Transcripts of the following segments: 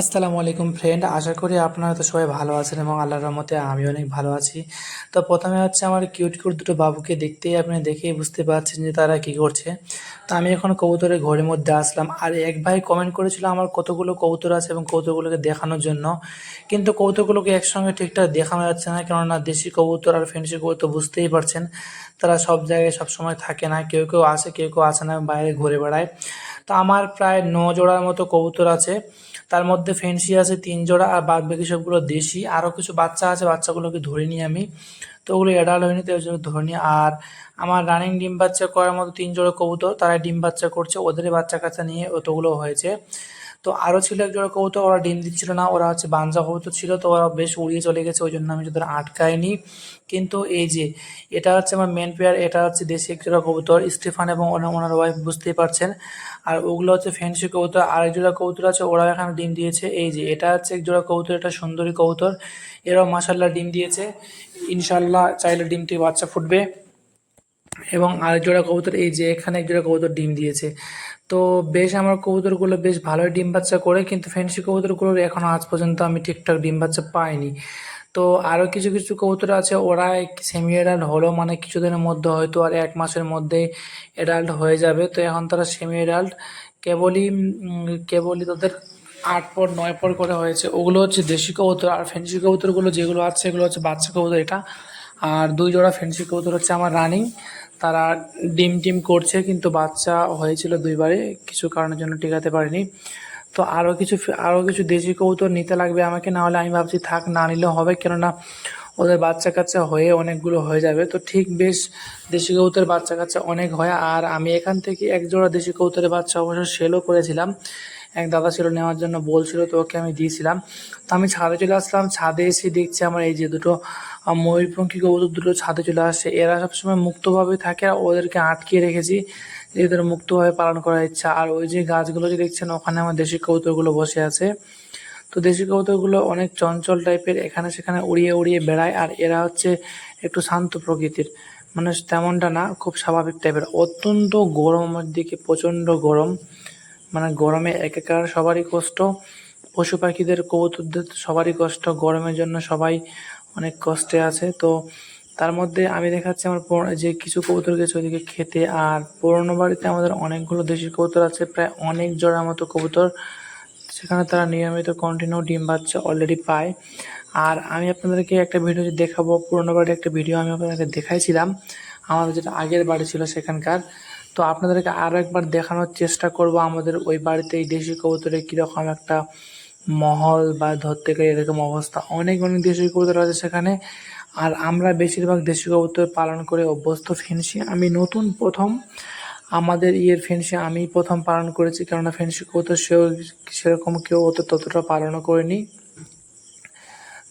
আসসালামু আলাইকুম ফ্রেন্ড, আশা করি আপনারা তো সবাই ভালো আছেন এবং আল্লাহর রহমতে আমি অনেক ভালো আছি। তো প্রথমে হচ্ছে আমার কিউট কিউট দুটো বাবুকে দেখেই বুঝতে পারছেন যে তারা কি করছে। তো আমি এখন কবুতরের ঘরের মধ্যে আসলাম, আর এক ভাই কমেন্ট করেছিল আমার কতগুলো কবুতর আছে এবং কবুতরগুলোকে দেখানোর জন্য, কিন্তু কবুতরগুলোকে একসঙ্গে ঠিকঠাক দেখানো যাচ্ছে না, কেননা দেশি কবুতর আর ফেন্সি কবুতর বুঝতেই পারছেন তারা সব জায়গায় সব সময় থাকে না, কেউ কেউ আসে কেউ কেউ আসে না, বাইরে ঘুরে বেড়ায়। তো আমার প্রায় 9 জোড়ার মতো কবুতর আছে, তার মধ্যে ফেন্সি আছে 3 জোড়া আর বাদ বাকি সবগুলো দেশি। আরও কিছু বাচ্চা আছে, বাচ্চাগুলোকে ধরে নিই আমি, তো ওগুলো অ্যাডাল্ট হয়নি তো ওই জন্য ধরে নিই। আর আমার রানিং ডিম বাচ্চা করার মতো 3 জোড়া কবুতর, তারা ডিম বাচ্চা করছে, ওদেরই বাচ্চা কাচ্চা নিয়ে অতগুলো হয়েছে। তো আরও ছিল 1 জোড়া কবুতর, ওরা ডিম দিচ্ছিল না, ওরা হচ্ছে বাঞ্জা কবুতর ছিল, তো ওরা বেশ উড়িয়ে চলে গেছে, ওই জন্য আমি তাদের আটকাইনি। কিন্তু এই যে এটা হচ্ছে আমার মেন পেয়ার, এটা হচ্ছে দেশি 1 জোড়া কবুতর স্টিফান এবং ওনার ওয়াইফ, বুঝতেই পারছেন। আর ওগুলো হচ্ছে ফেন্সি কবুতর, আর 1 জোড়া কবুতর আছে, ওরাও এখানে ডিম দিয়েছে। এই যে এটা হচ্ছে 1 জোড়া কবুতর, এটা সুন্দরী কবুতর, এরাও মাসাল্লাহ ডিম দিয়েছে। ইনশাল্লাহ চাইলে ডিম থেকে বাচ্চা ফুটবে। এবং আরেক জোড়া কবুতর, এই যে এখানে 1 জোড়া কবুতর ডিম দিয়েছে। তো বেশ আমার কবুতরগুলো বেশ ভালোই ডিম বাচ্চা করে, কিন্তু ফেন্সি কবুতরগুলোর এখনও আজ পর্যন্ত আমি ঠিকঠাক ডিম বাচ্চা পাইনি। তো আরও কিছু কিছু কবুতর আছে, ওরা সেমি অ্যাডাল্ট হলো, মানে কিছুদিনের মধ্যে হয়তো আর 1 মাসের মধ্যে অ্যাডাল্ট হয়ে যাবে। তো এখন তারা সেমি অ্যাডাল্ট, কেবলই তাদের 8 পর 9 পর করে হয়েছে। ওগুলো হচ্ছে দেশি কবুতর, আর ফেন্সি কবুতরগুলো যেগুলো আছে এগুলো হচ্ছে বাচ্চা কবুতর এটা। আর 2 জোড়া ফেন্সি কবুতর হচ্ছে আমার রানিং, তারা ডিম টিম করছে, কিন্তু বাচ্চা হয়েছিল 2বারে, কিছু কারণের জন্য টিকাতে পারিনি। তো আরও কিছু দেশি কবুতর নিতে লাগবে আমাকে, না হলে আমি ভাবছি থাক, না নিলেও হবে, কেননা ওদের বাচ্চা কাচ্চা হয়ে অনেকগুলো হয়ে যাবে। তো ঠিক বেশ দেশি কবুতরের বাচ্চা কাচ্চা অনেক হয়, আর আমি এখান থেকে 1 জোড়া দেশি কবুতরের বাচ্চা অবশ্য সেলও করেছিলাম। এক দাদা ছিল, নেওয়ার জন্য বলছিল, তো ওকে আমি দিয়েছিলাম। তো আমি ছাদে চলে আসলাম, ছাদে এসে দেখছি আমার এই যে দুটো ময়ূরপঙ্খী কবুতর দুটো ছাদে চলে আসছে। এরা সবসময় মুক্তভাবে থাকে, আর ওদেরকে আটকে রেখেছি, এদের মুক্তভাবে পালন করার ইচ্ছা। আর ওই যে গাছগুলো যে দেখছেন, ওখানে আমার দেশি কবুতরগুলো বসে আছে। তো দেশি কবুতরগুলো অনেক চঞ্চল টাইপের, এখানে সেখানে উড়িয়ে উড়িয়ে বেড়ায়, আর এরা হচ্ছে একটু শান্ত প্রকৃতির, মানে তেমনটা না, খুব স্বাভাবিক টাইপের। অত্যন্ত গরম আমার দিকে, প্রচণ্ড গরম, মানে গরমে একাকার, সবারই কষ্ট, পশু পাখিদের কবুতরদের সবারই কষ্ট, গরমের জন্য সবাই অনেক কষ্টে আছে। তো তার মধ্যে আমি দেখাচ্ছি আমার যে কিছু কবুতর গেছে ওইদিকে খেতে। আর পুরনো বাড়িতে আমাদের অনেকগুলো দেশি কবুতর আছে, প্রায় অনেক জোড়ার মতো কবুতর, সেখানে তারা নিয়মিত কন্টিনিউ ডিম বাচ্চা অলরেডি পায়। আর আমি আপনাদেরকে একটা ভিডিও দেখাবো, পুরোনো বাড়ির একটা ভিডিও আমি আপনাদেরকে দেখাইছিলাম, আমাদের যেটা আগের বাড়ি ছিল সেখানকার। তো আপনাদেরকে আরও একবার দেখানোর চেষ্টা করব আমাদের ওই বাড়িতে এই দেশি কবুতরের কীরকম একটা মহল, বা ধরতে গেলে এরকম অবস্থা, অনেক অনেক দেশি কবুতর আছে সেখানে। আর আমরা বেশিরভাগ দেশি কবুতর পালন করে অভ্যস্ত। ফেন্সি আমি নতুন প্রথম, আমাদের ফেন্সি আমি প্রথম পালন করেছি, কেননা ফেন্সি কবুতর সেরকম কেউ ততটা পালনও করেনি।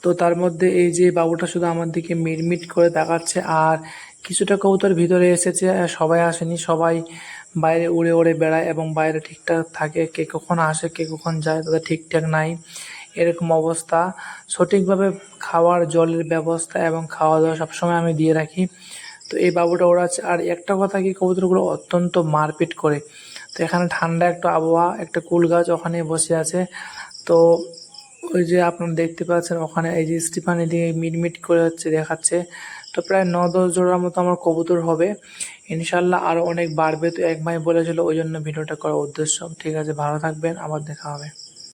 তো তার মধ্যে এই যে বাবুটা শুধু আমার দিকে মিটমিট করে তাকাচ্ছে, আর কিছুটা কবুতর ভিতরে এসেছে, সবাই আসেনি, সবাই বাইরে উড়ে উড়ে বেড়ায় এবং বাইরে ঠিকঠাক থাকে, কে কখন আসে কে কখন যায় তাদের ঠিকঠাক নাই, এরকম অবস্থা। সঠিকভাবে খাওয়ার জলের ব্যবস্থা এবং খাওয়া দাওয়া সবসময় আমি দিয়ে রাখি। তো এই বাবুটা ওড়াচ্ছে। আর একটা কথা কি, কবুতরগুলো অত্যন্ত মারপিট করে। তো এখানে ঠান্ডা একটা আবহাওয়া, একটা কুল গাছ ওখানে বসে আছে। তো ওই যে আপনারা দেখতে পাচ্ছেন ওখানে এই যে স্টিফান এদিকে মিটমিট করে হচ্ছে দেখাচ্ছে। তো প্রায় 9-10 জোড়ার মতো আমার কবুতর হবে ইনশাল্লাহ, আরও অনেক বাড়বে। তো এক ভাই বলেছিল, ওই জন্য ভিডিওটা করার উদ্দেশ্য। ঠিক আছে, ভালো থাকবেন, আবার দেখা হবে।